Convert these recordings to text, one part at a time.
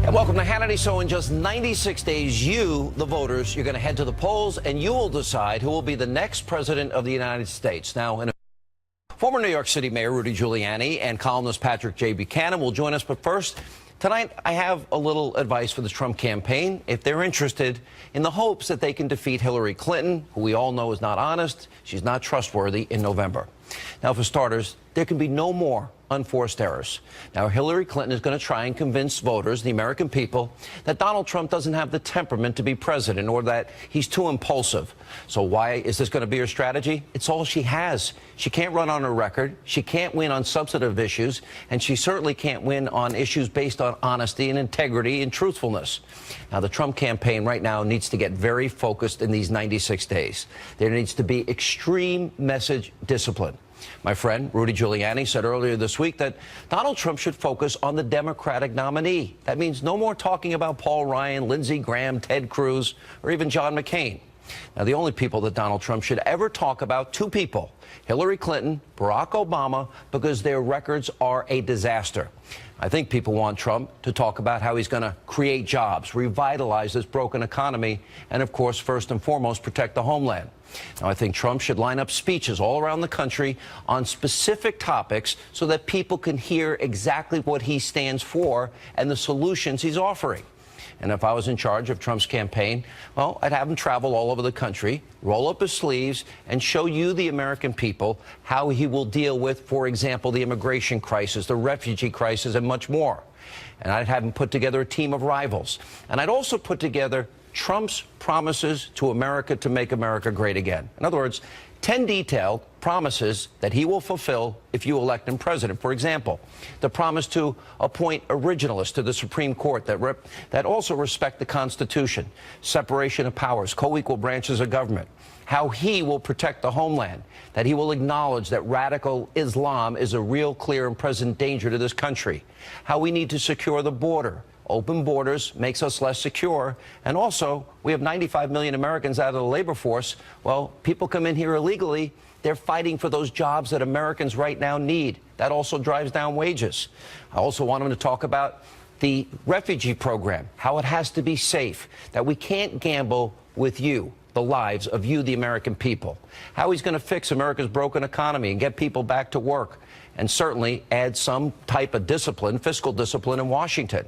And welcome to Hannity. So in just 96 days, you, the voters, you're going to head to the polls and you will decide who will be the next president of the United States. Now, former New York City Mayor Rudy Giuliani and columnist Patrick J. Buchanan will join us. But first, tonight, I have a little advice for the Trump campaign if they're interested, in the hopes that they can defeat Hillary Clinton, who we all know is not honest. She's not trustworthy in November. Now, for starters, there can be no more unforced errors. Now, Hillary Clinton is going to try and convince voters, the American people, that Donald Trump doesn't have the temperament to be president or that he's too impulsive. So why is this going to be her strategy? It's all she has. She can't run on her record. She can't win on substantive issues. And she certainly can't win on issues based on honesty and integrity and truthfulness. Now, the Trump campaign right now needs to get very focused in these 96 days. There needs to be extreme message discipline. My friend Rudy Giuliani said earlier this week that Donald Trump should focus on the Democratic nominee. That means no more talking about Paul Ryan, Lindsey Graham, Ted Cruz, or even John McCain. Now, the only people that Donald Trump should ever talk about, two people, Hillary Clinton, Barack Obama, because their records are a disaster. I think people want Trump to talk about how he's going to create jobs, revitalize this broken economy, and, of course, first and foremost, protect the homeland. Now, I think Trump should line up speeches all around the country on specific topics so that people can hear exactly what he stands for and the solutions he's offering. And if I was in charge of Trump's campaign, well, I'd have him travel all over the country, roll up his sleeves, and show you, the American people, how he will deal with, for example, the immigration crisis, the refugee crisis, and much more. And I'd have him put together a team of rivals. And I'd also put together Trump's promises to America to make America great again. In other words, 10 detailed promises that he will fulfill if you elect him president. For example, the promise to appoint originalists to the Supreme Court that also respect the Constitution, separation of powers, co-equal branches of government, how he will protect the homeland, that he will acknowledge that radical Islam is a real, clear, and present danger to this country, how we need to secure the border. Open borders makes us less secure. And also, we have 95 million Americans out of the labor force. Well, people come in here illegally. They're fighting for those jobs that Americans right now need. That also drives down wages. I also want him to talk about the refugee program, how it has to be safe, that we can't gamble with you, the lives of you, the American people, how he's going to fix America's broken economy and get people back to work, and certainly add some type of discipline, fiscal discipline in Washington.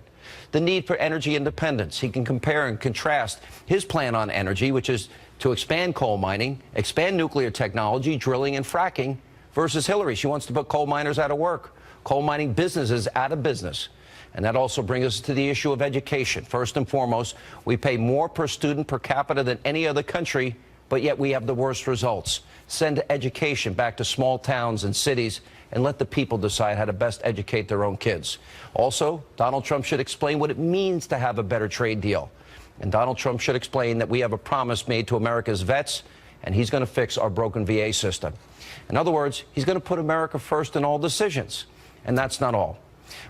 The need for energy independence. He can compare and contrast his plan on energy, which is to expand coal mining, expand nuclear technology, drilling and fracking, versus Hillary. She wants to put coal miners out of work, coal mining businesses out of business. And that also brings us to the issue of education. First and foremost, we pay more per student per capita than any other country, but yet we have the worst results. Send education back to small towns and cities and let the people decide how to best educate their own kids. Also, Donald Trump should explain what it means to have a better trade deal. And Donald Trump should explain that we have a promise made to America's vets, and he's going to fix our broken VA system. In other words, he's going to put America first in all decisions. And that's not all.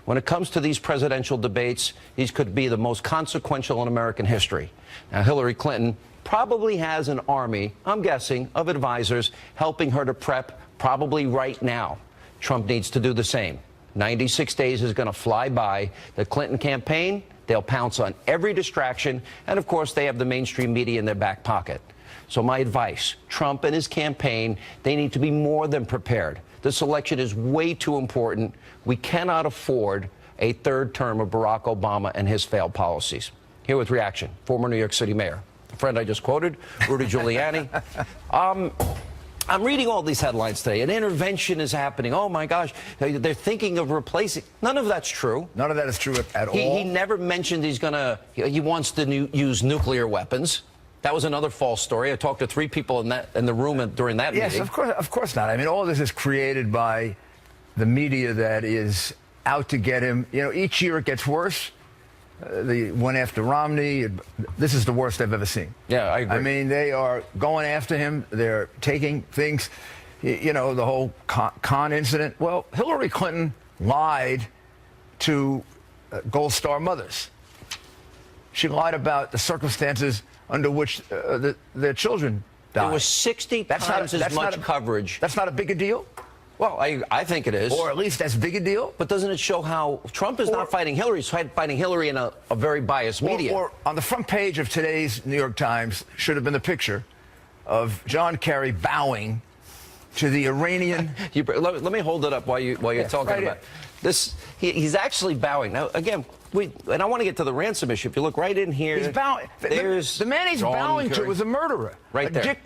When it comes to these presidential debates, these could be the most consequential in American history. Now, Hillary Clinton probably has an army, I'm guessing, of advisors helping her to prep probably right now. Trump needs to do the same. 96 days is going to fly by. The Clinton campaign, they'll pounce on every distraction. And, of course, they have the mainstream media in their back pocket. So my advice, Trump and his campaign, they need to be more than prepared. This election is way too important. We cannot afford a third term of Barack Obama and his failed policies. Here with reaction, former New York City mayor, the friend I just quoted, Rudy Giuliani. I'm reading all these headlines today. An intervention is happening. Oh, my gosh. They're thinking of replacing. None of that's true. None of that is true at all. He never mentioned he wants to use nuclear weapons. That was another false story. I talked to 3 people in the room during that meeting. Yes, of course not. I mean, all this is created by the media that is out to get him. You know, each year it gets worse. The one after Romney, this is the worst I've ever seen. Yeah, I agree. I mean, they are going after him. They're taking things, you know, the whole con incident. Well, Hillary Clinton lied to Gold Star mothers. She lied about the circumstances under which their children died. There was 60 times as much coverage. That's not a big a deal? Well, I think it is. Or at least as big a deal. But doesn't it show how Trump is not fighting Hillary? He's fighting Hillary in a very biased media. Or on the front page of today's New York Times should have been the picture of John Kerry bowing to the Iranian. Let me hold it up while you're talking right about this. He's actually bowing. Now, again, and I want to get to the ransom issue. If you look right in here, He's bowing. There's the man he's John bowing Kerry. to is a murderer. Right there.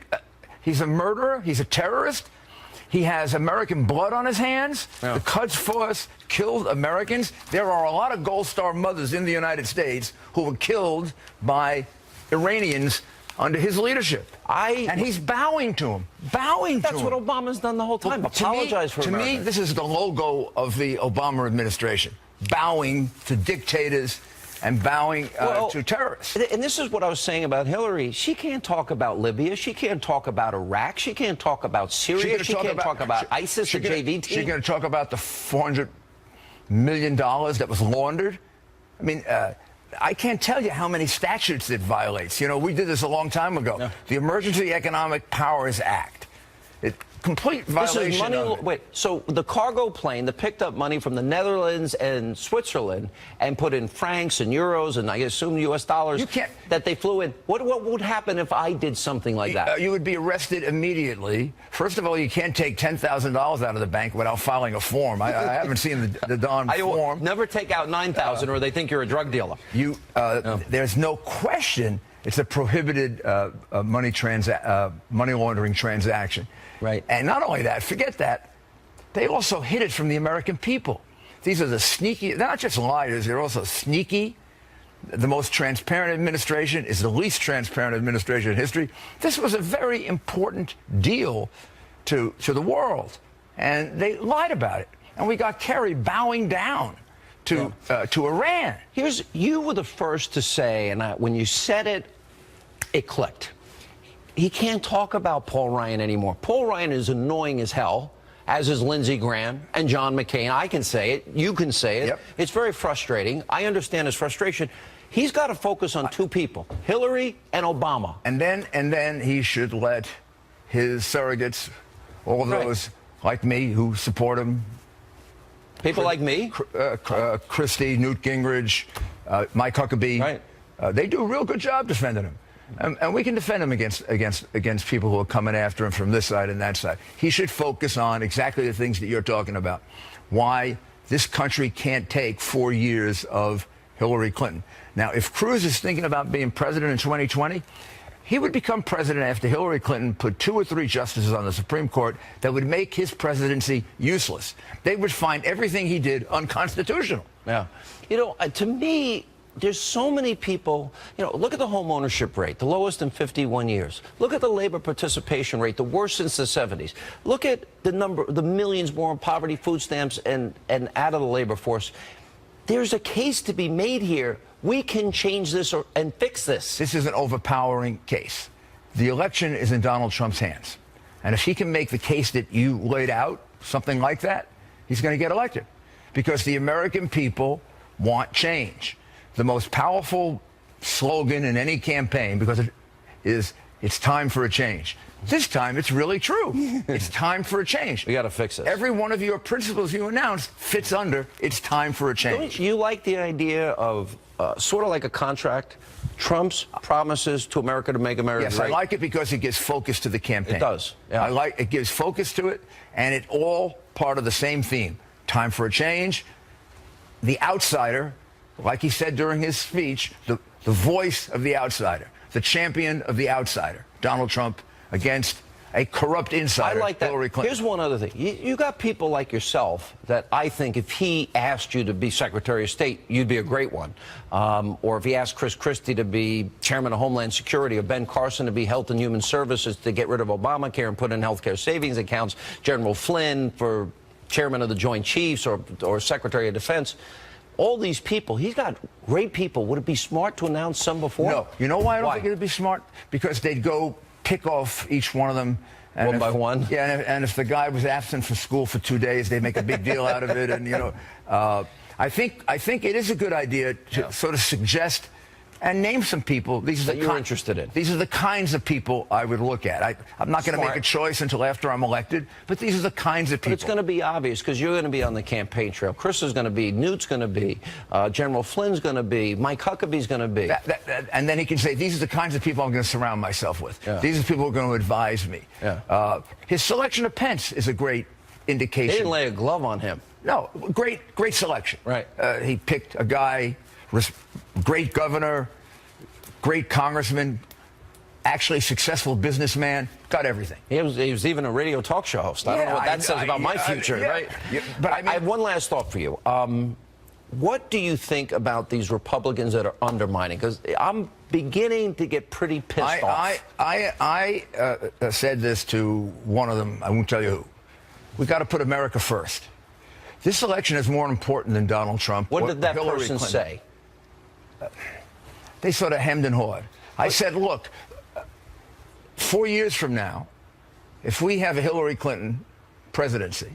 He's a murderer. He's a terrorist. He has American blood on his hands. Yeah. The Quds Force killed Americans. There are a lot of Gold Star mothers in the United States who were killed by Iranians under his leadership. And he's bowing to him. Bowing to him. That's what Obama's done the whole time. Well, Apologize for America. To me, this is the logo of the Obama administration. Bowing to dictators and bowing to terrorists. And this is what I was saying about Hillary. She can't talk about Libya. She can't talk about Iraq. She can't talk about Syria. She can't talk about ISIS, the JV team. She's going to talk about the $400 million that was laundered. I mean, I can't tell you how many statutes it violates. You know, we did this a long time ago. No. The Emergency Economic Powers Act. Complete violation. This is money. Of it. Wait, so the cargo plane that picked up money from the Netherlands and Switzerland and put in francs and euros and I assume U.S. dollars that they flew in. What would happen if I did something like that? You would be arrested immediately. First of all, you can't take $10,000 out of the bank without filing a form. I haven't seen the darn form. Never take out $9,000 or they think you're a drug dealer. There's no question it's a prohibited money laundering transaction. Right. And not only that, forget that, they also hid it from the American people. These are the sneaky, they're not just liars, they're also sneaky. The most transparent administration is the least transparent administration in history. This was a very important deal to the world, and they lied about it. And we got Kerry bowing down to Iran. You were the first to say, and when you said it, it clicked. He can't talk about Paul Ryan anymore. Paul Ryan is annoying as hell, as is Lindsey Graham and John McCain. I can say it. You can say it. Yep. It's very frustrating. I understand his frustration. He's got to focus on two people, Hillary and Obama. And then he should let his surrogates, all of those like me who support him. People like me? Christie, Newt Gingrich, Mike Huckabee. Right. They do a real good job defending him. And we can defend him against people who are coming after him from this side and that side. He should focus on exactly the things that you're talking about. Why this country can't take 4 years of Hillary Clinton. Now, if Cruz is thinking about being president in 2020, he would become president after Hillary Clinton put 2 or 3 justices on the Supreme Court that would make his presidency useless. They would find everything he did unconstitutional. Yeah. You know, to me, there's so many people, look at the home ownership rate, the lowest in 51 years. Look at the labor participation rate, the worst since the 70s. Look at the millions more in poverty, food stamps, and out of the labor force. There's a case to be made here. We can change this and fix this. This is an overpowering case. The election is in Donald Trump's hands. And if he can make the case that you laid out, something like that, he's going to get elected. Because the American people want change. The most powerful slogan in any campaign, because it's time for a change. This time, it's really true. It's time for a change. We got to fix it. Every one of your principles you announced fits under it's time for a change. Don't you like the idea of sort of like a contract, Trump's promises to America to make America great? Yes, I like it because it gives focus to the campaign. It does. Yeah. It gives focus to it, and it's all part of the same theme. Time for a change. The outsider, like he said during his speech, the voice of the outsider, the champion of the outsider, Donald Trump, against a corrupt insider, I like that. Hillary Clinton. Here's one other thing. You got people like yourself that I think if he asked you to be Secretary of State, you'd be a great one. Or if he asked Chris Christie to be Chairman of Homeland Security, or Ben Carson to be Health and Human Services to get rid of Obamacare and put in health care savings accounts, General Flynn for Chairman of the Joint Chiefs or Secretary of Defense. All these people, he's got great people. Would it be smart to announce some before? No. You know why I don't think it would be smart? Because they'd go pick off each one of them. And one by one? Yeah, and if the guy was absent from school for 2 days, they'd make a big deal out of it. And, I think it is a good idea to sort of suggest and name some people. These are that you're interested in. These are the kinds of people I would look at. I'm not going to make a choice until after I'm elected, but these are the kinds of people. But it's going to be obvious because you're going to be on the campaign trail. Chris is going to be, Newt's going to be, General Flynn's going to be, Mike Huckabee's going to be. And then he can say, these are the kinds of people I'm going to surround myself with. Yeah. These are the people who are going to advise me. Yeah. His selection of Pence is a great indication. They didn't lay a glove on him. No, great selection. Right. He picked a guy, great governor, great congressman, actually successful businessman, got everything. He was even a radio talk show host. I don't know what that says about my future, right? Yeah, but I have one last thought for you. What do you think about these Republicans that are undermining? Because I'm beginning to get pretty pissed off. I said this to one of them. I won't tell you who. We got to put America first. This election is more important than Donald Trump. What did that Hillary person Clinton say? They sort of hemmed and hawed. I said, look, 4 years from now, if we have a Hillary Clinton presidency,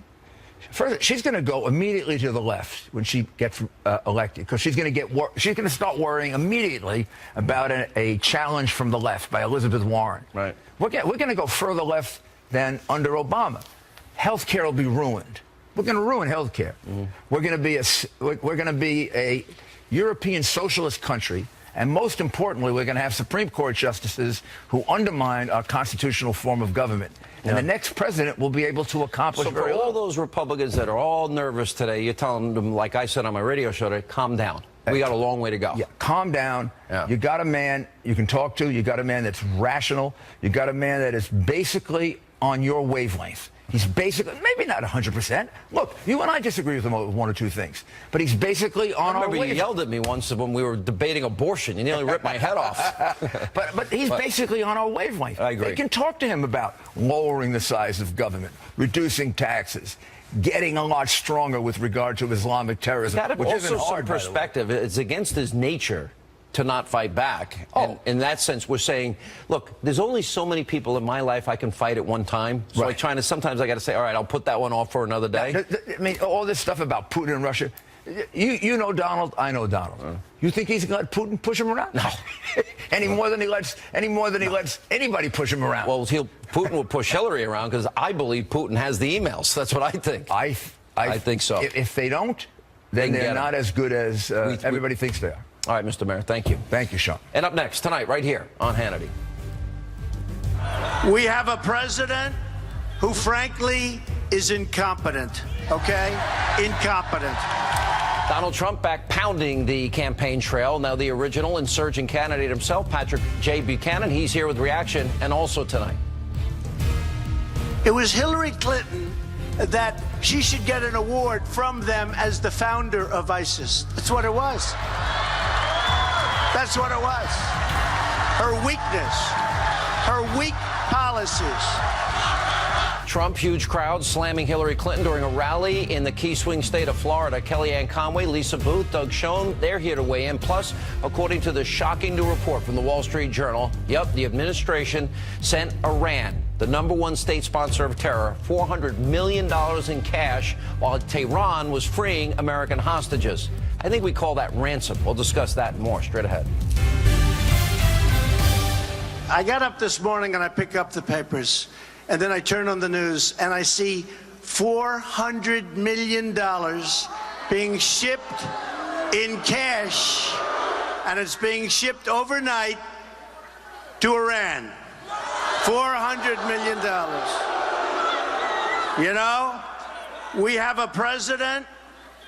first, she's going to go immediately to the left when she gets elected, because she's going to start worrying immediately about a challenge from the left by Elizabeth Warren. Right. We're going to go further left than under Obama. Health care will be ruined. We're going to ruin health care. Mm-hmm. We're going to be a European socialist country. And most importantly, we're going to have Supreme Court justices who undermine our constitutional form of government. And the next president will be able to accomplish so for all those Republicans that are all nervous today, you're telling them, like I said on my radio show today, calm down. We got a long way to go. Yeah, calm down. Yeah. You got a man you can talk to. You got a man that's rational. You got a man that is basically on your wavelength. He's basically, maybe not 100%. Look, you and I disagree with him on one or two things, but he's basically on our wavelength. I remember you yelled at me once when we were debating abortion. You nearly ripped my head off. but he's basically on our wavelength. I agree. They can talk to him about lowering the size of government, reducing taxes, getting a lot stronger with regard to Islamic terrorism, which isn't hard, some perspective. It's against his nature to not fight back. And in that sense, we're saying, look, there's only so many people in my life I can fight at one time. So right. Sometimes I got to say, all right, I'll put that one off for another day. I mean, all this stuff about Putin and Russia, you know Donald, I know Donald. You think he's going to let Putin push him around? No. any more than he lets anybody push him around. Well, Putin will push Hillary around because I believe Putin has the emails. That's what I think. I think so. If they don't, then they're not as good as everybody thinks they are. All right, Mr. Mayor, thank you. Thank you, Sean. And up next, tonight, right here on Hannity. We have a president who, frankly, is incompetent, okay? Incompetent. Donald Trump back pounding the campaign trail. Now the original insurgent candidate himself, Patrick J. Buchanan, he's here with reaction, and also tonight. It was Hillary Clinton that she should get an award from them as the founder of ISIS. That's what it was. That's what it was. Her weakness, her weak policies. Trump, huge crowd slamming Hillary Clinton during a rally in the key swing state of Florida. Kellyanne Conway, Lisa Booth, Doug Schoen, they're here to weigh in. Plus, according to the shocking new report from the Wall Street Journal, the administration sent Iran, the #1 state sponsor of terror, $400 million in cash while Tehran was freeing American hostages. I think we call that ransom. We'll discuss that and more straight ahead. I got up this morning and I pick up the papers, and then I turn on the news and I see $400 million being shipped in cash, and it's being shipped overnight to Iran. $400 million. You know, we have a president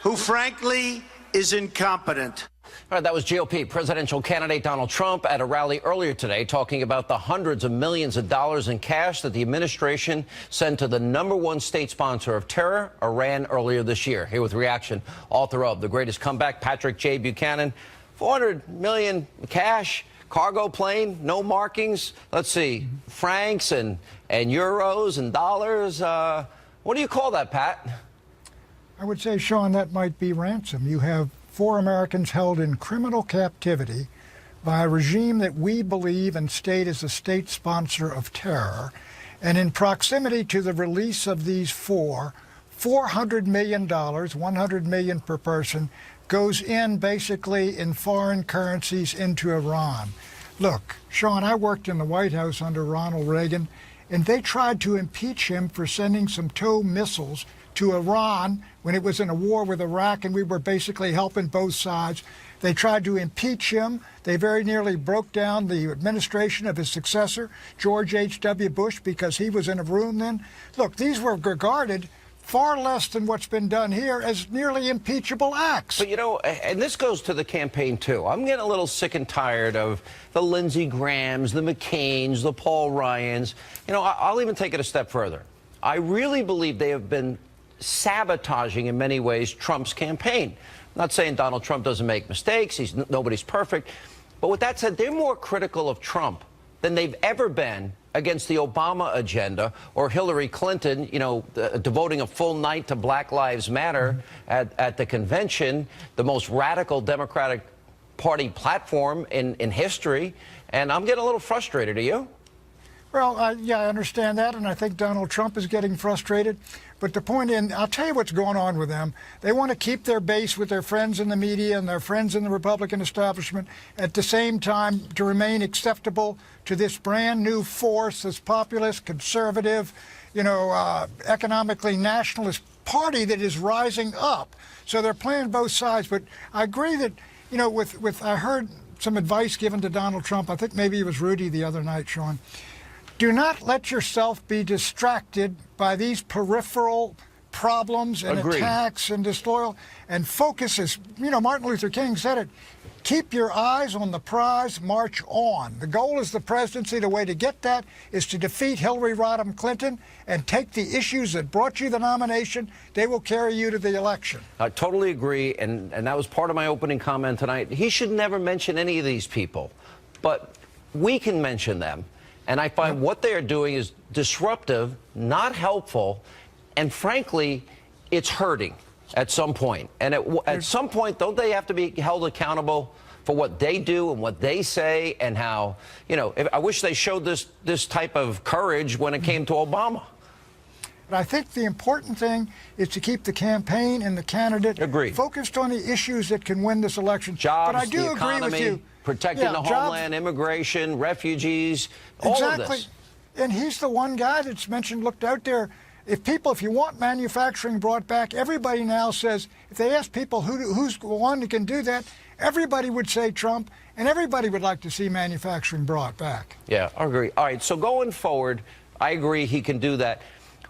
who, frankly, is incompetent. All right, that was GOP presidential candidate Donald Trump at a rally earlier today talking about the hundreds of millions of dollars in cash that the administration sent to the #1 state sponsor of terror, Iran, earlier this year. Here with reaction, author of The Greatest Comeback, Patrick J. Buchanan. $400 million cash, cargo plane, no markings. Let's see, francs and euros and dollars. What do you call that, Pat? I would say, Sean, that might be ransom. You have 4 Americans held in criminal captivity by a regime that we believe and state is a state sponsor of terror. And in proximity to the release of these $400 million, $100 million per person, goes in basically in foreign currencies into Iran. Look, Sean, I worked in the White House under Ronald Reagan, and they tried to impeach him for sending some TOW missiles to Iran when it was in a war with Iraq, and we were basically helping both sides. They tried to impeach him. They very nearly broke down the administration of his successor, George H.W. Bush, because he was in a room then. Look, these were regarded far less than what's been done here as nearly impeachable acts. But, you know, and this goes to the campaign, too. I'm getting a little sick and tired of the Lindsey Grahams, the McCains, the Paul Ryans. You know, I'll even take it a step further. I really believe they have been sabotaging, in many ways, Trump's campaign. I'm not saying Donald Trump doesn't make mistakes. Nobody's perfect. But with that said, they're more critical of Trump than they've ever been against the Obama agenda or Hillary Clinton, you know, devoting a full night to Black Lives Matter at the convention, the most radical Democratic Party platform in history. And I'm getting a little frustrated. Are you? Well, yeah, I understand that, and I think Donald Trump is getting frustrated. But the point I'll tell you what's going on with them. They want to keep their base with their friends in the media and their friends in the Republican establishment, at the same time to remain acceptable to this brand new force, this populist, conservative, you know, economically nationalist party that is rising up. So they're playing both sides. But I agree that, you know, I heard some advice given to Donald Trump. I think maybe it was Rudy the other night, Sean. Do not let yourself be distracted by these peripheral problems and attacks and disloyal, and focus, as you know, Martin Luther King said it, keep your eyes on the prize, march on. The goal is the presidency. The way to get that is to defeat Hillary Rodham Clinton and take the issues that brought you the nomination. They will carry you to the election. I totally agree, and that was part of my opening comment tonight. He should never mention any of these people, but we can mention them. And I find what they are doing is disruptive, not helpful, and frankly, it's hurting at some point. And at some point, don't they have to be held accountable for what they do and what they say, and how, you know, I wish they showed this type of courage when it came to Obama. But I think the important thing is to keep the campaign and the candidate focused on the issues that can win this election. Jobs, but I do the economy, agree with you. Protecting the homeland, immigration, refugees, all of this. And he's the one guy that's mentioned, looked out there. If you want manufacturing brought back, everybody now says, if they ask people who's the one who can do that, everybody would say Trump, and everybody would like to see manufacturing brought back. Yeah, I agree. All right, so going forward, I agree he can do that.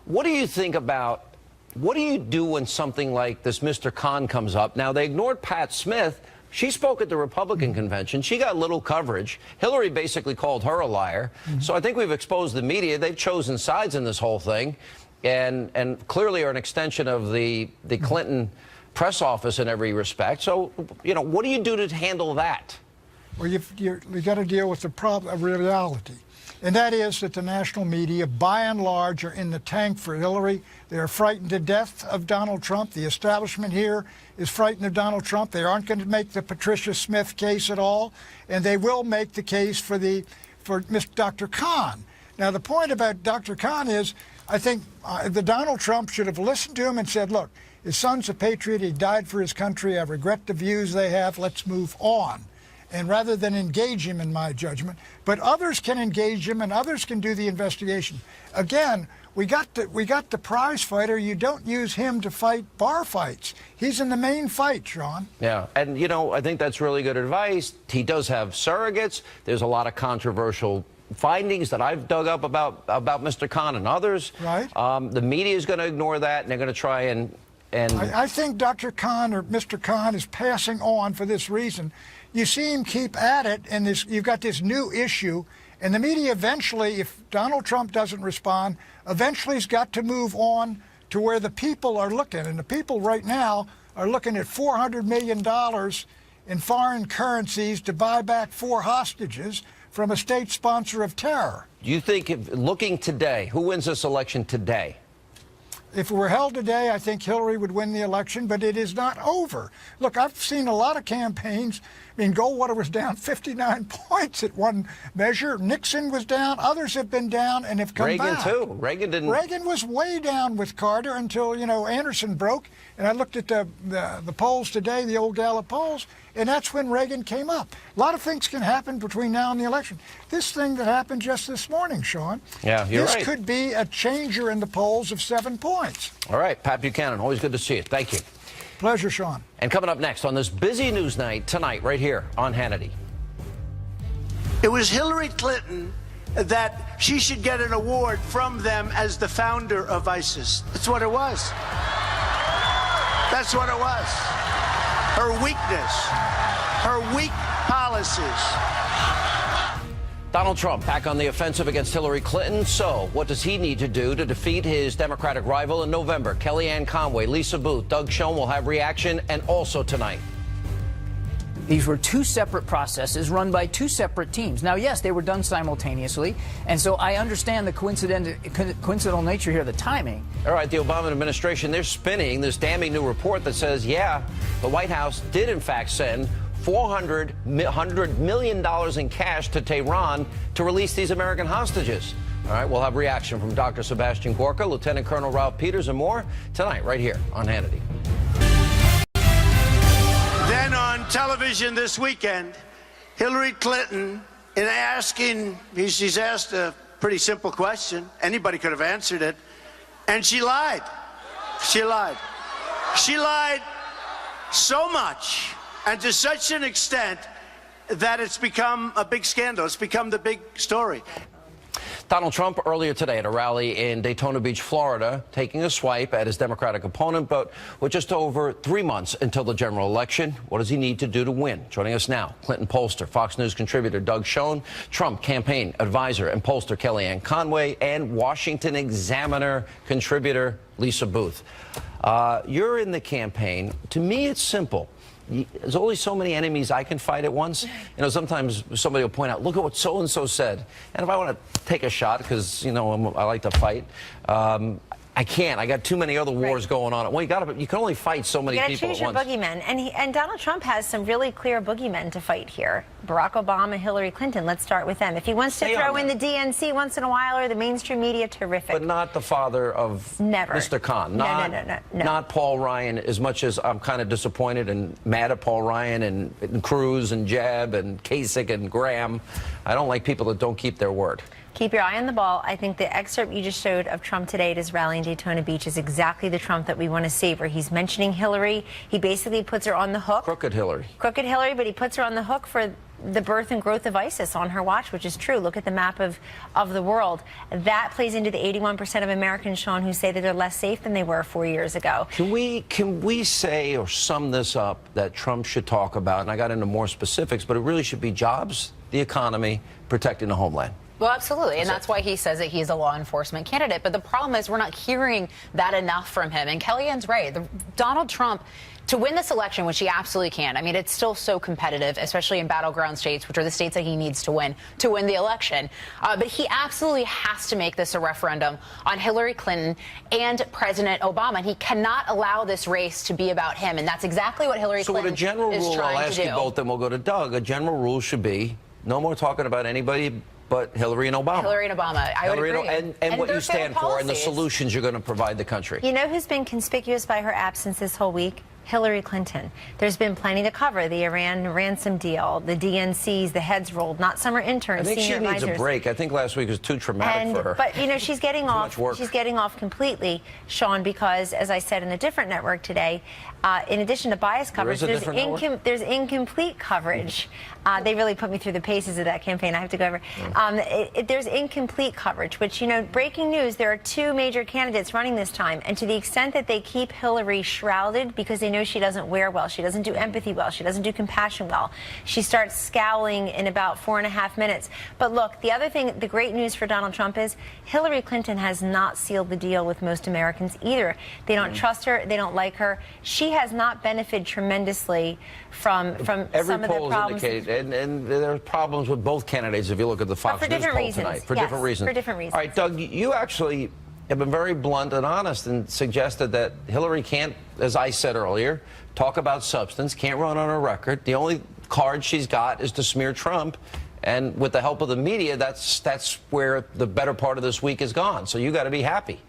What do you think about, what do you do when something like this Mr. Khan comes up? Now, they ignored Pat Smith. She spoke at the Republican convention. She got little coverage. Hillary basically called her a liar. So I think we've exposed the media. They've chosen sides in this whole thing, and clearly are an extension of the Clinton press office in every respect. So, you know, what do you do to handle that? Well, you've got to deal with the problem of reality. And that is that the national media, by and large, are in the tank for Hillary. They are frightened to death of Donald Trump. The establishment here is frightened of Donald Trump. They aren't going to make the Patricia Smith case at all, and they will make the case for Dr. Khan. Now, the point about Dr. Khan is, I think the Donald Trump should have listened to him and said, look, his son's a patriot. He died for his country. I regret the views they have. Let's move on. And rather than engage him, in my judgment, but others can engage him and others can do the investigation. Again, we got the prize fighter. You don't use him to fight bar fights. He's in the main fight, Sean. Yeah, and you know, I think that's really good advice. He does have surrogates. There's a lot of controversial findings that I've dug up about Mr. Khan and others. Right. The media is going to ignore that, and they're going to try and I think Dr. Khan or Mr. Khan is passing on for this reason. You see him keep at it, and you've got this new issue, and the media eventually, if Donald Trump doesn't respond, eventually has got to move on to where the people are looking. And the people right now are looking at $400 million in foreign currencies to buy back 4 hostages from a state sponsor of terror. Do you think, looking today, who wins this election today? If it were held today, I think Hillary would win the election, but it is not over. Look, I've seen a lot of campaigns. I mean, Goldwater was down 59 points at one measure. Nixon was down. Others have been down and have come back. Reagan, too. Reagan didn't. Reagan was way down with Carter until, Anderson broke. And I looked at the polls today, the old Gallup polls, and that's when Reagan came up. A lot of things can happen between now and the election. This thing that happened just this morning, Sean, yeah, you're right. This could be a changer in the polls of 7 points. All right, Pat Buchanan, always good to see you. Thank you. Pleasure, Sean. And coming up next on this busy news night tonight, right here on Hannity. It was Hillary Clinton that she should get an award from them as the founder of ISIS. That's what it was. That's what it was. Her weakness, her weak policies. Donald Trump back on the offensive against Hillary Clinton. So what does he need to do to defeat his Democratic rival in November? Kellyanne Conway, Lisa Booth, Doug Schoen will have reaction, and also tonight. These were two separate processes run by two separate teams. Now, yes, they were done simultaneously, and so I understand the coincidental nature here, the timing. All right, the Obama administration, they're spinning this damning new report that says, yeah, the White House did in fact send $400 million in cash to Tehran to release these American hostages. All right, we'll have reaction from Dr. Sebastian Gorka, Lieutenant Colonel Ralph Peters, and more tonight right here on Hannity. Then on television this weekend, Hillary Clinton, she's asked a pretty simple question. Anybody could have answered it. And she lied. She lied. She lied so much and to such an extent that it's become a big scandal. It's become the big story. Donald Trump earlier today at a rally in Daytona Beach, Florida, taking a swipe at his Democratic opponent, but with just over 3 months until the general election, what does he need to do to win? Joining us now, Clinton pollster, Fox News contributor Doug Schoen, Trump campaign advisor and pollster Kellyanne Conway, and Washington Examiner contributor Lisa Booth. You're in the campaign. To me, it's simple. There's only so many enemies I can fight at once. Sometimes somebody will point out, look at what so-and-so said. And if I want to take a shot, because, I like to fight, I can't. I got too many other wars going on. Well, you can only fight so many people at once. You got to choose your boogeymen. And Donald Trump has some really clear boogeymen to fight here. Barack Obama, Hillary Clinton. Let's start with them. If he wants to throw in the DNC once in a while or the mainstream media, terrific. But not the father of Mr. Khan. No. Not Paul Ryan, as much as I'm kind of disappointed and mad at Paul Ryan and Cruz and Jeb and Kasich and Graham. I don't like people that don't keep their word. Keep your eye on the ball. I think the excerpt you just showed of Trump today at his rally in Daytona Beach is exactly the Trump that we want to see, where he's mentioning Hillary. He basically puts her on the hook. Crooked Hillary. Crooked Hillary, but he puts her on the hook for the birth and growth of ISIS on her watch, which is true. Look at the map of the world. That plays into the 81% of Americans, Sean, who say that they're less safe than they were 4 years ago. Can we say or sum this up that Trump should talk about, and I got into more specifics, but it really should be jobs, the economy, protecting the homeland? Well, absolutely, and that's why he says that he's a law enforcement candidate. But the problem is we're not hearing that enough from him. And Kellyanne's right. Donald Trump, to win this election, which he absolutely can. I mean, it's still so competitive, especially in battleground states, which are the states that he needs to win the election. But he absolutely has to make this a referendum on Hillary Clinton and President Obama. And he cannot allow this race to be about him. And that's exactly what Hillary Clinton is trying to do. So, a general rule, I'll ask you both, then we'll go to Doug. A general rule should be no more talking about anybody but Hillary and Obama. Hillary and Obama. I would agree. And what you stand for and the solutions you're going to provide the country. You know who's been conspicuous by her absence this whole week? Hillary Clinton. There's been plenty to cover. The Iran ransom deal, the DNCs, the heads rolled, not summer interns, senior advisors. I think she needs a break. I think last week was too traumatic for her. But, she's getting off. She's getting off completely, Sean, because, as I said in a different network today, in addition to bias coverage, there's incomplete coverage. They really put me through the paces of that campaign. I have to go over. There's incomplete coverage, which, breaking news, there are two major candidates running this time. And to the extent that they keep Hillary shrouded because they know she doesn't wear well, she doesn't do empathy well, she doesn't do compassion well, she starts scowling in about 4.5 minutes. But look, the other thing, the great news for Donald Trump is Hillary Clinton has not sealed the deal with most Americans either. They don't trust her. They don't like her. She has not benefited tremendously from some of the problems. Indicated, and there are problems with both candidates if you look at the Fox News poll tonight. For different reasons. For different reasons. All right, Doug, you actually have been very blunt and honest and suggested that Hillary can't, as I said earlier, talk about substance, can't run on her record. The only card she's got is to smear Trump. And with the help of the media, that's where the better part of this week is gone. So you got to be happy.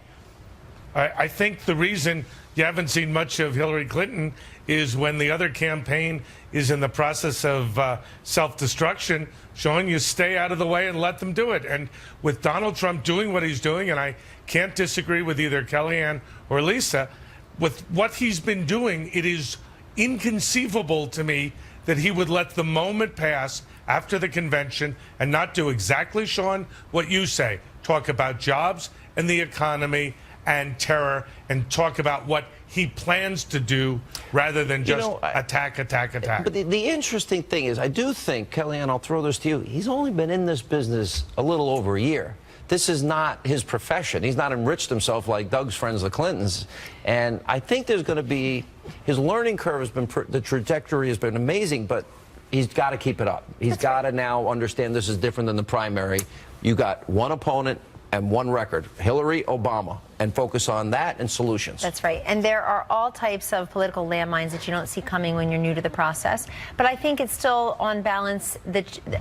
I think the reason you haven't seen much of Hillary Clinton is when the other campaign is in the process of self-destruction, Sean, you stay out of the way and let them do it. And with Donald Trump doing what he's doing, and I can't disagree with either Kellyanne or Lisa, with what he's been doing, it is inconceivable to me that he would let the moment pass after the convention and not do exactly, Sean, what you say. Talk about jobs and the economy and terror and talk about what he plans to do rather than just attack. But the interesting thing is, I do think, Kellyanne, I'll throw this to you, he's only been in this business a little over a year. This is not his profession. He's not enriched himself like Doug's friends, the Clintons. And I think there's going to be, his learning curve has been, the trajectory has been amazing, but he's got to keep it up. He's got to now understand this is different than the primary. You got one opponent and one record, Hillary, Obama, and focus on that and solutions. That's right. And there are all types of political landmines that you don't see coming when you're new to the process. But I think it's still, on balance,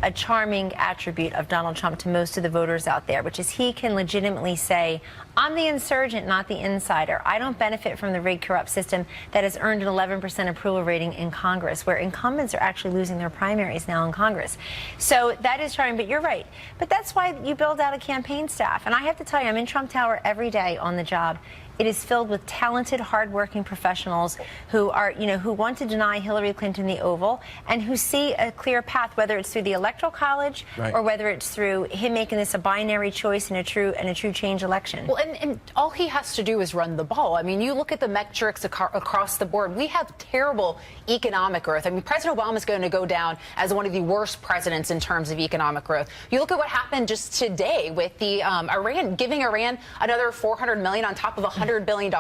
a charming attribute of Donald Trump to most of the voters out there, which is he can legitimately say, I'm the insurgent, not the insider. I don't benefit from the rigged, corrupt system that has earned an 11% approval rating in Congress, where incumbents are actually losing their primaries now in Congress. So that is charming, but you're right. But that's why you build out a campaign staff. And I have to tell you, I'm in Trump Tower every day on the job. It is filled with talented, hardworking professionals who are, who want to deny Hillary Clinton the Oval and who see a clear path, whether it's through the Electoral College or whether it's through him making this a binary choice in a true change election. Well, and all he has to do is run the ball. I mean, you look at the metrics across the board. We have terrible economic growth. I mean, President Obama is going to go down as one of the worst presidents in terms of economic growth. You look at what happened just today with the Iran, giving Iran another $400 million on top of $100 billion,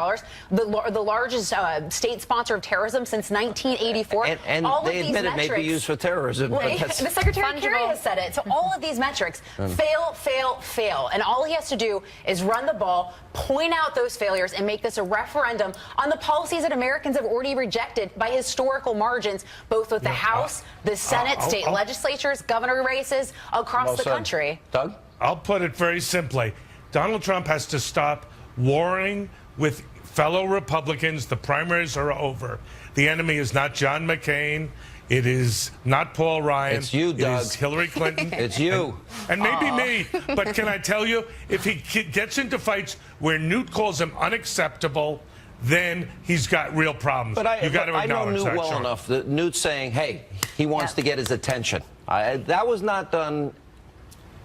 the largest state sponsor of terrorism since 1984. And all they admit it may be used for terrorism. Well, the Secretary of Kerry has said it. So all of these metrics fail, fail, fail. And all he has to do is run the ball, point out those failures, and make this a referendum on the policies that Americans have already rejected by historical margins, both with the House, the Senate, state legislatures, governor races across the country. Doug? I'll put it very simply. Donald Trump has to stop warring with fellow Republicans. The primaries are over. The enemy is not John McCain. It is not Paul Ryan. It's you, Doug. It is Hillary Clinton. It's you. And maybe me. But can I tell you, if he gets into fights where Newt calls him unacceptable, then he's got real problems. But you got to acknowledge I know Newt well enough that Newt's saying, hey, he wants to get his attention. That was not done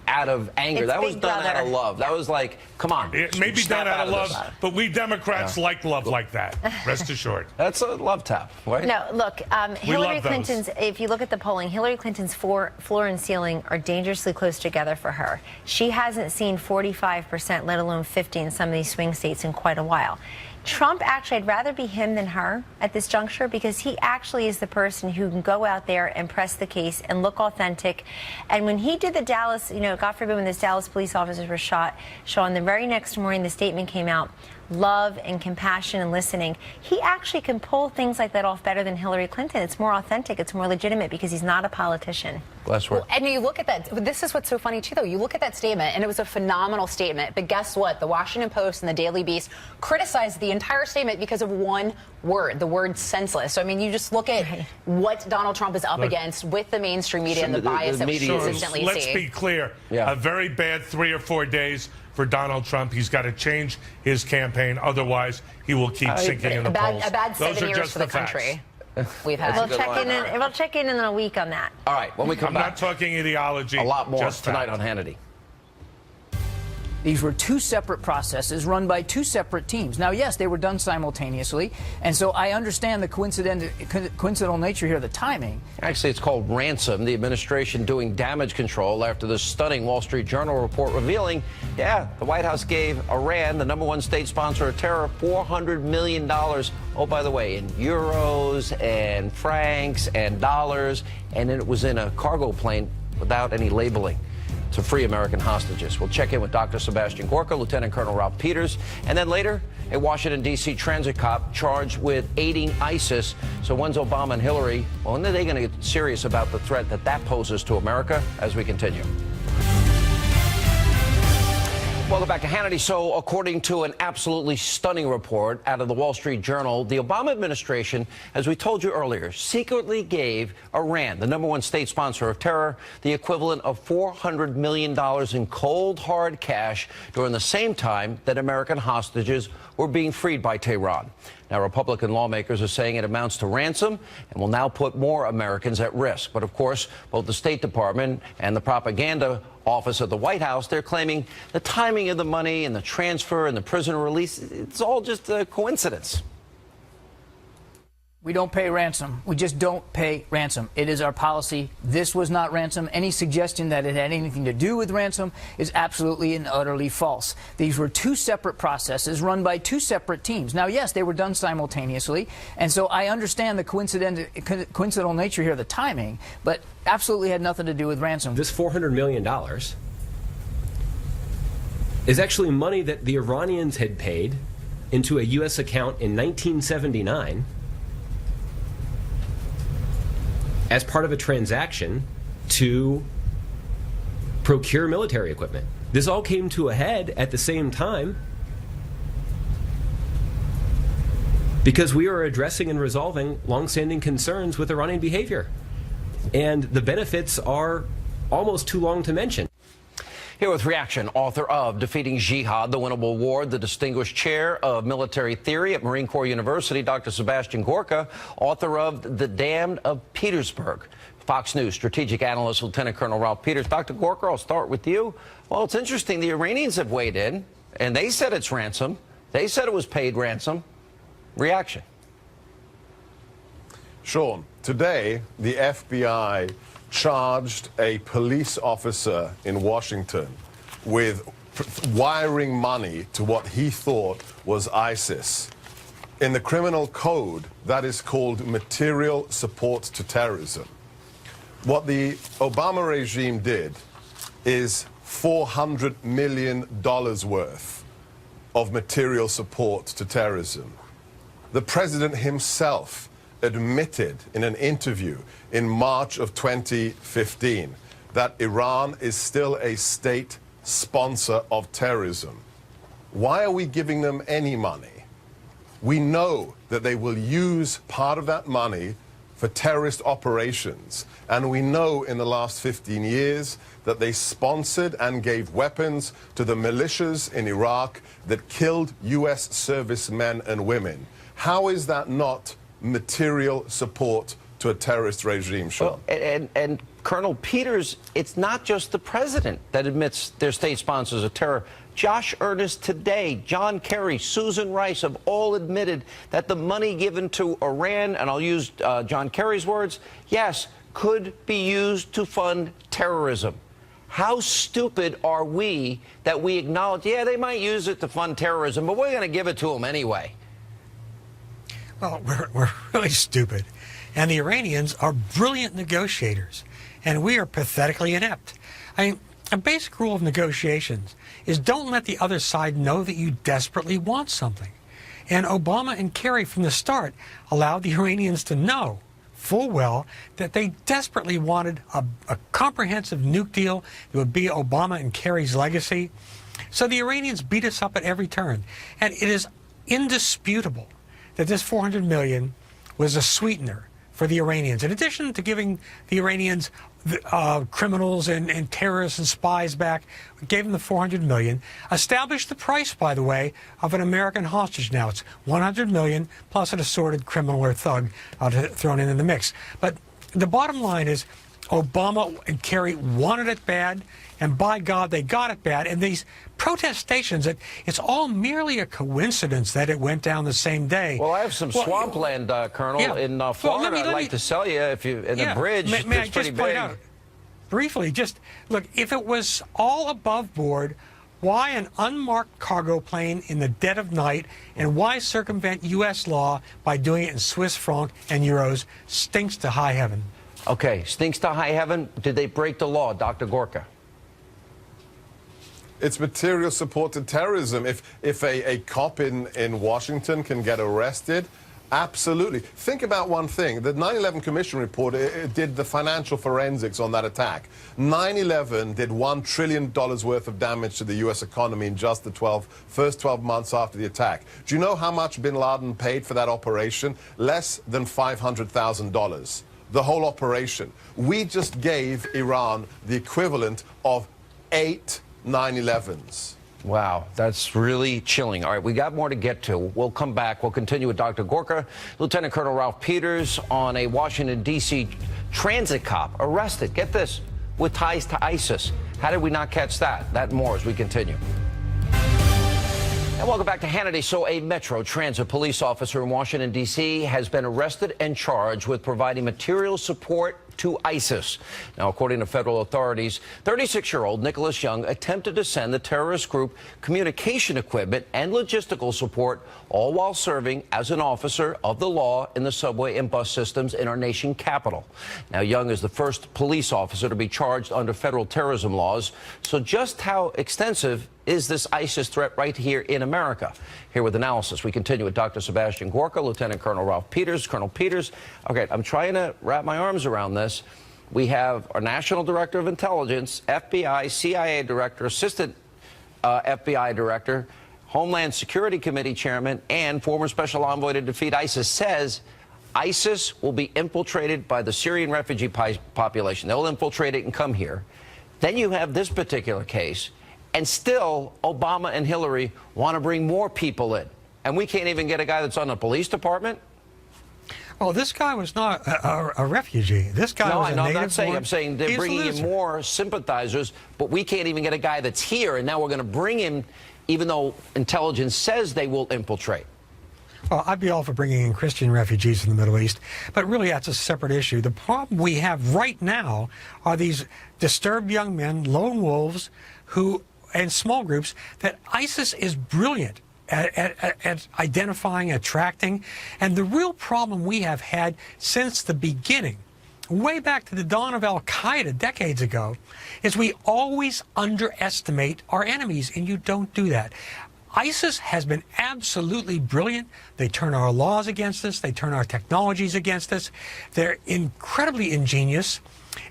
out of anger. That was done out of love. That was like, come on. It may be done out of love, but we Democrats like love like that. Rest assured. That's a love tap, right? No, look, Hillary Clinton's, if you look at the polling, Hillary Clinton's floor and ceiling are dangerously close together for her. She hasn't seen 45%, let alone 50 in some of these swing states in quite a while. Trump, actually, I'd rather be him than her at this juncture because he actually is the person who can go out there and press the case and look authentic. And when he did the Dallas, God forbid, when those Dallas police officers were shot, Sean, the very next morning the statement came out, love and compassion and listening. He actually can pull things like that off better than Hillary Clinton. It's more authentic. It's more legitimate because he's not a politician. Last word. Well, and you look at that. This is what's so funny, too, though. You look at that statement, and it was a phenomenal statement. But guess what? The Washington Post and the Daily Beast criticized the entire statement because of one word, the word senseless. So, I mean, you just look at what Donald Trump is up against with the mainstream media and the bias that we consistently see. Let's be clear. A very bad 3 or 4 days for Donald Trump. He's got to change his campaign. Otherwise, he will keep sinking in the polls. A bad 7 years for the country. We've had. We'll check in a week on that. All right, when we come I'm back. not talking ideology. A lot more just tonight fact. on Hannity. These were two separate processes run by two separate teams. Now, yes, they were done simultaneously, and so I understand the coincidental nature here, the timing. Actually, it's called ransom. The administration doing damage control after the stunning Wall Street Journal report revealing, the White House gave Iran, the #1 state sponsor of terror, $400 million. Oh, by the way, in euros and francs and dollars, and it was in a cargo plane without any labeling. to free American hostages. We'll check in with Dr. Sebastian Gorka, Lieutenant Colonel Ralph Peters, and then later, a Washington, D.C. transit cop charged with aiding ISIS. So when's Obama and Hillary, when are they going to get serious about the threat that poses to America as we continue? Welcome back to Hannity. So, according to an absolutely stunning report out of the Wall Street Journal, the Obama administration, as we told you earlier, secretly gave Iran, the #1 state sponsor of terror, the equivalent of $400 million in cold, hard cash during the same time that American hostages were being freed by Tehran. Now, Republican lawmakers are saying it amounts to ransom and will now put more Americans at risk. But, of course, both the State Department and the propaganda office of the White House, they're claiming the timing of the money and the transfer and the prisoner release, it's all just a coincidence. We don't pay ransom. We just don't pay ransom. It is our policy. This was not ransom. Any suggestion that it had anything to do with ransom is absolutely and utterly false. These were two separate processes run by two separate teams. Now, yes, they were done simultaneously, and so I understand the coincidental nature here, the timing, but absolutely had nothing to do with ransom. This $400 million is actually money that the Iranians had paid into a U.S. account in 1979 as part of a transaction to procure military equipment. This all came to a head at the same time because we are addressing and resolving longstanding concerns with Iranian behavior. And the benefits are almost too long to mention. Here with reaction, author of Defeating Jihad, the Winnable War, the Distinguished Chair of Military Theory at Marine Corps University, Dr. Sebastian Gorka, author of The Damned of Petersburg. Fox News strategic analyst, Lieutenant Colonel Ralph Peters. Dr. Gorka, I'll start with you. Well, it's interesting. The Iranians have weighed in, and they said it's ransom. They said it was paid ransom. Reaction. Sean, today the FBI charged a police officer in Washington with wiring money to what he thought was ISIS. In the criminal code, that is called material support to terrorism. What the Obama regime did is $400 million worth of material support to terrorism. The president himself admitted in an interview in March of 2015 that Iran is still a state sponsor of terrorism. Why are we giving them any money? We know that they will use part of that money for terrorist operations, and we know in the last 15 years that they sponsored and gave weapons to the militias in Iraq that killed U.S. servicemen and women. How is that not material support to a terrorist regime, Sean? Well, and Colonel Peters, it's not just the president that admits they're state sponsors of terror. Josh Earnest today, John Kerry, Susan Rice have all admitted that the money given to Iran, and I'll use John Kerry's words, yes, could be used to fund terrorism. How stupid are we that we acknowledge, yeah, they might use it to fund terrorism, but we're going to give it to them anyway? Well, we're really stupid. And the Iranians are brilliant negotiators. And we are pathetically inept. I mean, a basic rule of negotiations is don't let the other side know that you desperately want something. And Obama and Kerry from the start allowed the Iranians to know full well that they desperately wanted a comprehensive nuke deal that would be Obama and Kerry's legacy. So the Iranians beat us up at every turn. And it is indisputable that this $400 million was a sweetener for the Iranians. In addition to giving the Iranians criminals and terrorists and spies back, we gave them the $400 million, established the price, by the way, of an American hostage. Now it's $100 million plus an assorted criminal or thug thrown in the mix. But the bottom line is Obama and Kerry wanted it bad, and by God, they got it bad. And these protestations, it's all merely a coincidence that it went down the same day. Well, I have some swampland, Colonel, in Florida. I'd like to sell you if you in the bridge. May I it's pretty just point big. out, briefly, just look, if it was all above board, why an unmarked cargo plane in the dead of night, and why circumvent U.S. law by doing it in Swiss franc and euros stinks to high heaven. Okay, stinks to high heaven. Did they break the law, Dr. Gorka? It's material support to terrorism. If a cop in Washington can get arrested, absolutely. Think about one thing. The 9/11 Commission report did the financial forensics on that attack. 9/11 did $1 trillion worth of damage to the U.S. economy in just the first 12 months after the attack. Do you know how much bin Laden paid for that operation? Less than $500,000. The whole operation. We just gave Iran the equivalent of 8 9/11s. Wow, that's really chilling. All right, we got more to get to. We'll come back. We'll continue with Dr. Gorka. Lieutenant Colonel Ralph Peters on a Washington, D.C. transit cop arrested, get this, with ties to ISIS. How did we not catch that? That and more as we continue. And welcome back to Hannity. So a Metro Transit police officer in Washington, D.C. has been arrested and charged with providing material support to ISIS. Now, according to federal authorities, 36-year-old Nicholas Young attempted to send the terrorist group communication equipment and logistical support, all while serving as an officer of the law in the subway and bus systems in our nation capital. Now, Young is the first police officer to be charged under federal terrorism laws. So just how extensive is this ISIS threat right here in America? Here with analysis, we continue with Dr. Sebastian Gorka, Lieutenant Colonel Ralph Peters. Colonel Peters, okay, I'm trying to wrap my arms around this. We have our National Director of Intelligence, FBI, CIA Director, Assistant FBI Director, Homeland Security Committee Chairman, and former Special Envoy to defeat ISIS says ISIS will be infiltrated by the Syrian refugee population. They'll infiltrate it and come here. Then you have this particular case. And still, Obama and Hillary want to bring more people in. And we can't even get a guy that's on the police department? Well, this guy was not a refugee. This guy was a native. I'm not saying. I'm saying they're bringing in more sympathizers, but we can't even get a guy that's here. And now we're going to bring him, even though intelligence says they will infiltrate. Well, I'd be all for bringing in Christian refugees from the Middle East, but really that's a separate issue. The problem we have right now are these disturbed young men, lone wolves, who, and small groups, that ISIS is brilliant at identifying, attracting. And the real problem we have had since the beginning, way back to the dawn of Al-Qaeda decades ago, is we always underestimate our enemies, and you don't do that. ISIS has been absolutely brilliant. They turn our laws against us. They turn our technologies against us. They're incredibly ingenious.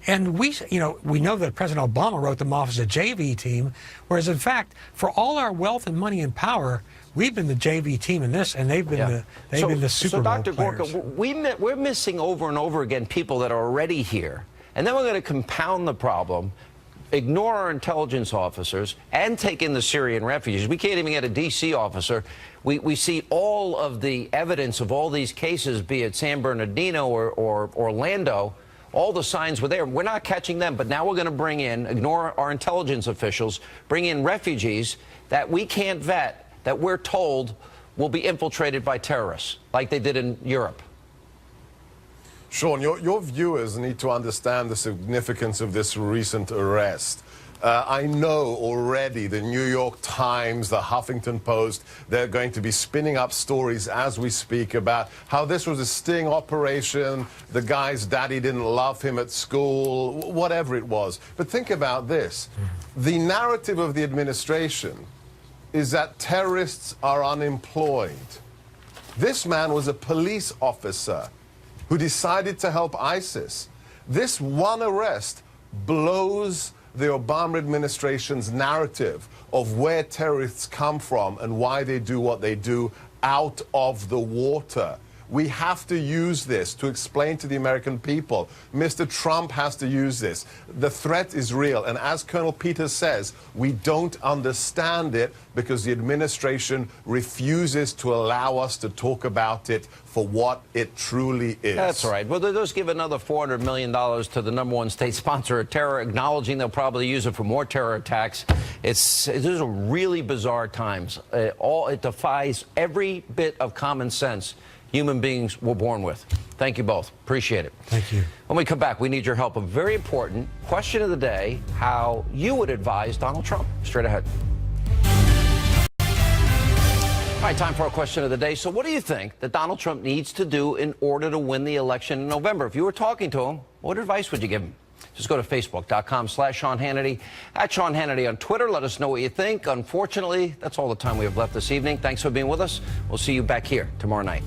And we know that President Obama wrote them off as a JV team, whereas in fact, for all our wealth and money and power, we've been the JV team in this, and they've been the Super Bowl Dr. players. Gorka, we're missing over and over again people that are already here, and then we're going to compound the problem, ignore our intelligence officers, and take in the Syrian refugees. We can't even get a D.C. officer. We see all of the evidence of all these cases, be it San Bernardino or Orlando. All the signs were there. We're not catching them, but now we're going to bring in, ignore our intelligence officials, bring in refugees that we can't vet, that we're told will be infiltrated by terrorists, like they did in Europe. Sean, your viewers need to understand the significance of this recent arrest. I know already the New York Times, the Huffington Post, they're going to be spinning up stories as we speak about how this was a sting operation, the guy's daddy didn't love him at school, whatever it was. But think about this. The narrative of the administration is that terrorists are unemployed. This man was a police officer who decided to help ISIS. This one arrest blows the Obama administration's narrative of where terrorists come from and why they do what they do out of the water. We have to use this to explain to the American people. Mr. Trump has to use this. The threat is real. And as Colonel Peters says, we don't understand it because the administration refuses to allow us to talk about it for what it truly is. That's right. Well, they'll just give another $400 million to the #1 state sponsor of terror, acknowledging they'll probably use it for more terror attacks. These are really bizarre times. It defies every bit of common sense human beings were born with. Thank you both. Appreciate it. Thank you. When we come back, we need your help. A very important question of the day, how you would advise Donald Trump. Straight ahead. All right, time for our question of the day. So what do you think that Donald Trump needs to do in order to win the election in November? If you were talking to him, what advice would you give him? Just go to Facebook.com/Sean Hannity. At Sean Hannity on Twitter. Let us know what you think. Unfortunately, that's all the time we have left this evening. Thanks for being with us. We'll see you back here tomorrow night.